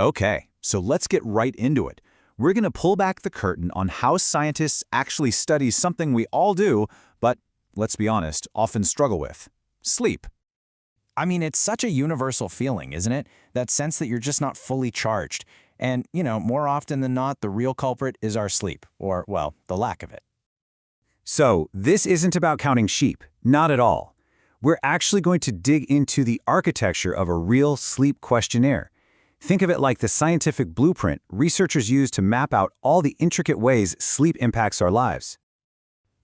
Okay, so let's get right into it. We're going to pull back the curtain on how scientists actually study something we all do, but, let's be honest, often struggle with: sleep. I mean, it's such a universal feeling, isn't it? That sense that you're just not fully charged. And, more often than not, the real culprit is our sleep, or, well, the lack of it. So, this isn't about counting sheep, not at all. We're actually going to dig into the architecture of a real sleep questionnaire. Think of it like the scientific blueprint researchers use to map out all the intricate ways sleep impacts our lives.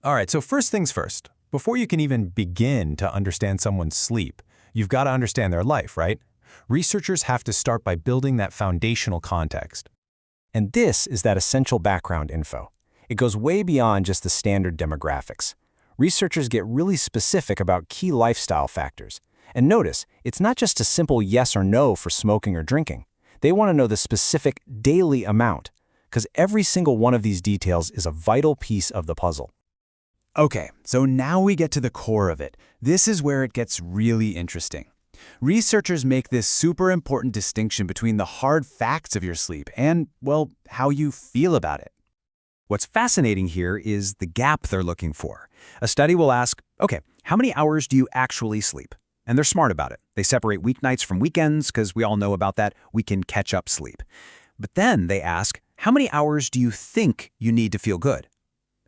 All right, so first things first. Before you can even begin to understand someone's sleep, you've got to understand their life, right? Researchers have to start by building that foundational context. And this is that essential background info. It goes way beyond just the standard demographics. Researchers get really specific about key lifestyle factors. And notice, it's not just a simple yes or no for smoking or drinking. They want to know the specific daily amount, because every single one of these details is a vital piece of the puzzle. Okay, so now we get to the core of it. This is where it gets really interesting. Researchers make this super important distinction between the hard facts of your sleep and, well, how you feel about it. What's fascinating here is the gap they're looking for. A study will ask, okay, how many hours do you actually sleep? And they're smart about it. They separate weeknights from weekends because we all know about that weekend catch-up sleep. But then they ask, how many hours do you think you need to feel good?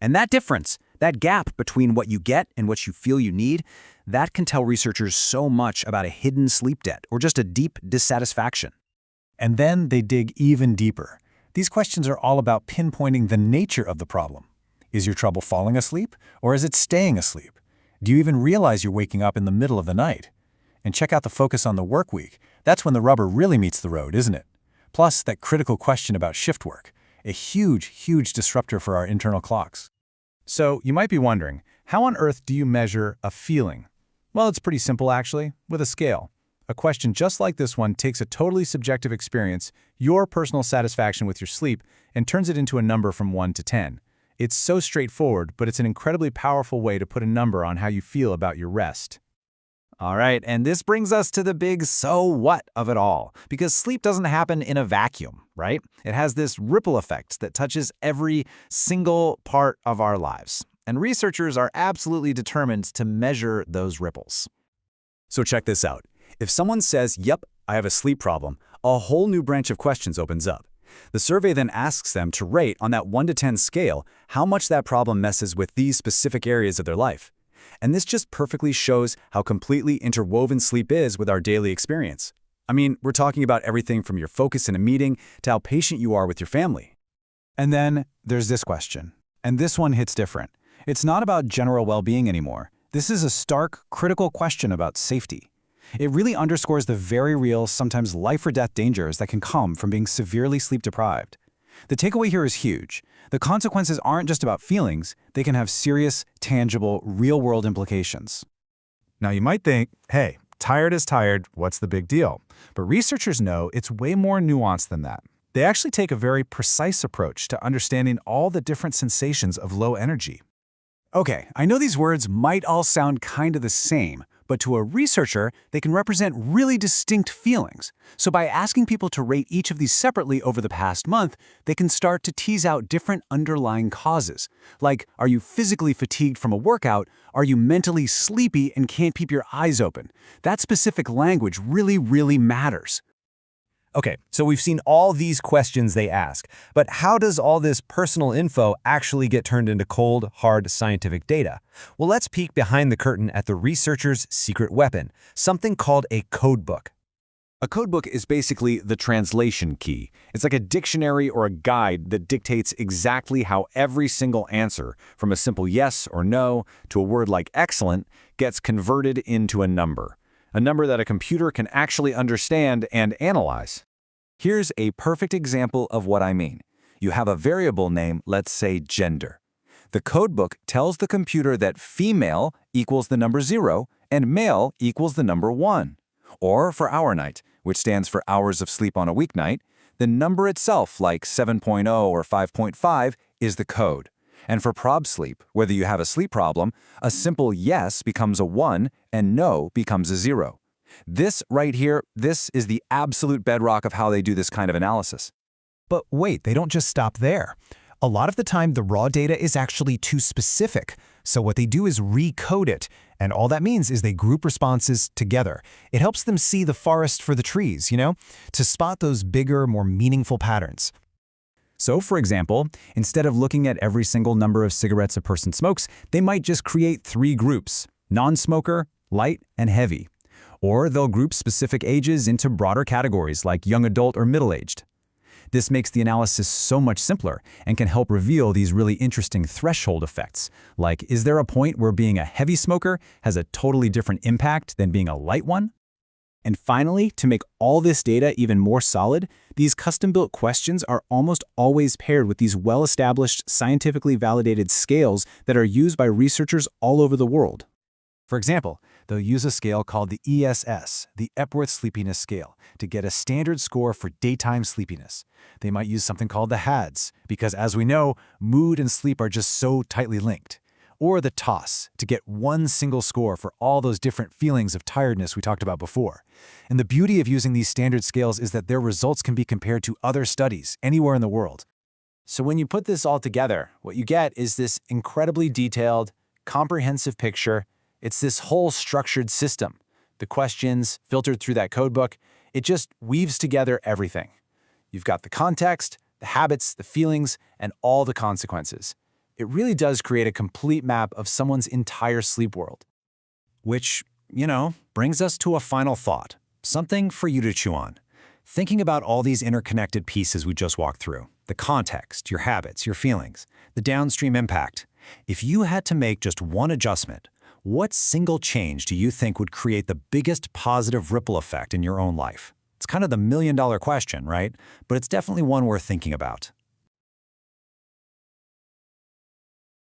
And that difference, that gap between what you get and what you feel you need, that can tell researchers so much about a hidden sleep debt or just a deep dissatisfaction. And then they dig even deeper. These questions are all about pinpointing the nature of the problem. Is your trouble falling asleep, or is it staying asleep? Do you even realize you're waking up in the middle of the night? And check out the focus on the work week. That's when the rubber really meets the road, isn't it? Plus, that critical question about shift work, a huge disruptor for our internal clocks. So, you might be wondering, how on earth do you measure a feeling? Well, it's pretty simple actually, with a scale. A question just like this one takes a totally subjective experience, your personal satisfaction with your sleep, and turns it into a number from 1 to 10. It's so straightforward, but it's an incredibly powerful way to put a number on how you feel about your rest. All right, and this brings us to the big so what of it all, because sleep doesn't happen in a vacuum, right? It has this ripple effect that touches every single part of our lives. And researchers are absolutely determined to measure those ripples. So check this out. If someone says, yep, I have a sleep problem, a whole new branch of questions opens up. The survey then asks them to rate on that 1 to 10 scale how much that problem messes with these specific areas of their life. And this just perfectly shows how completely interwoven sleep is with our daily experience. I mean, we're talking about everything from your focus in a meeting to how patient you are with your family. And then there's this question. And this one hits different. It's not about general well-being anymore. This is a stark, critical question about safety. It really underscores the very real, sometimes life-or-death dangers that can come from being severely sleep-deprived. The takeaway here is huge. The consequences aren't just about feelings. They can have serious, tangible, real-world implications. Now you might think, hey, tired is tired, what's the big deal? But researchers know it's way more nuanced than that. They actually take a very precise approach to understanding all the different sensations of low energy. Okay, I know these words might all sound kind of the same, but to a researcher, they can represent really distinct feelings. So by asking people to rate each of these separately over the past month, they can start to tease out different underlying causes. Like, are you physically fatigued from a workout? Are you mentally sleepy and can't keep your eyes open? That specific language really matters. Okay, so we've seen all these questions they ask, but how does all this personal info actually get turned into cold, hard scientific data? Well, let's peek behind the curtain at the researcher's secret weapon, something called a codebook. A codebook is basically the translation key. It's like a dictionary or a guide that dictates exactly how every single answer, from a simple yes or no to a word like excellent, gets converted into a number that a computer can actually understand and analyze. Here's a perfect example of what I mean. You have a variable name, let's say gender. The codebook tells the computer that female equals the number 0 and male equals the number 1. Or for hour night, which stands for hours of sleep on a weeknight, the number itself, like 7.0 or 5.5, is the code. And for prob sleep, whether you have a sleep problem, a simple yes becomes a 1 and no becomes a 0. This right here, this is the absolute bedrock of how they do this kind of analysis. But wait, they don't just stop there. A lot of the time, the raw data is actually too specific. So what they do is recode it. And all that means is they group responses together. It helps them see the forest for the trees, to spot those bigger, more meaningful patterns. So, for example, instead of looking at every single number of cigarettes a person smokes, they might just create 3 groups: non-smoker, light, and heavy. Or they'll group specific ages into broader categories like young adult or middle-aged. This makes the analysis so much simpler and can help reveal these really interesting threshold effects, like is there a point where being a heavy smoker has a totally different impact than being a light one? And finally, to make all this data even more solid, these custom-built questions are almost always paired with these well-established, scientifically validated scales that are used by researchers all over the world. For example, they'll use a scale called the ESS, the Epworth Sleepiness Scale, to get a standard score for daytime sleepiness. They might use something called the HADS, because as we know, mood and sleep are just so tightly linked. Or the TOS, to get one single score for all those different feelings of tiredness we talked about before. And the beauty of using these standard scales is that their results can be compared to other studies anywhere in the world. So when you put this all together, what you get is this incredibly detailed, comprehensive picture. It's this whole structured system. The questions filtered through that codebook, it just weaves together everything. You've got the context, the habits, the feelings, and all the consequences. It really does create a complete map of someone's entire sleep world. Which, brings us to a final thought, something for you to chew on. Thinking about all these interconnected pieces we just walked through, the context, your habits, your feelings, the downstream impact. If you had to make just one adjustment, what single change do you think would create the biggest positive ripple effect in your own life? It's kind of the million-dollar question, right? But it's definitely one worth thinking about.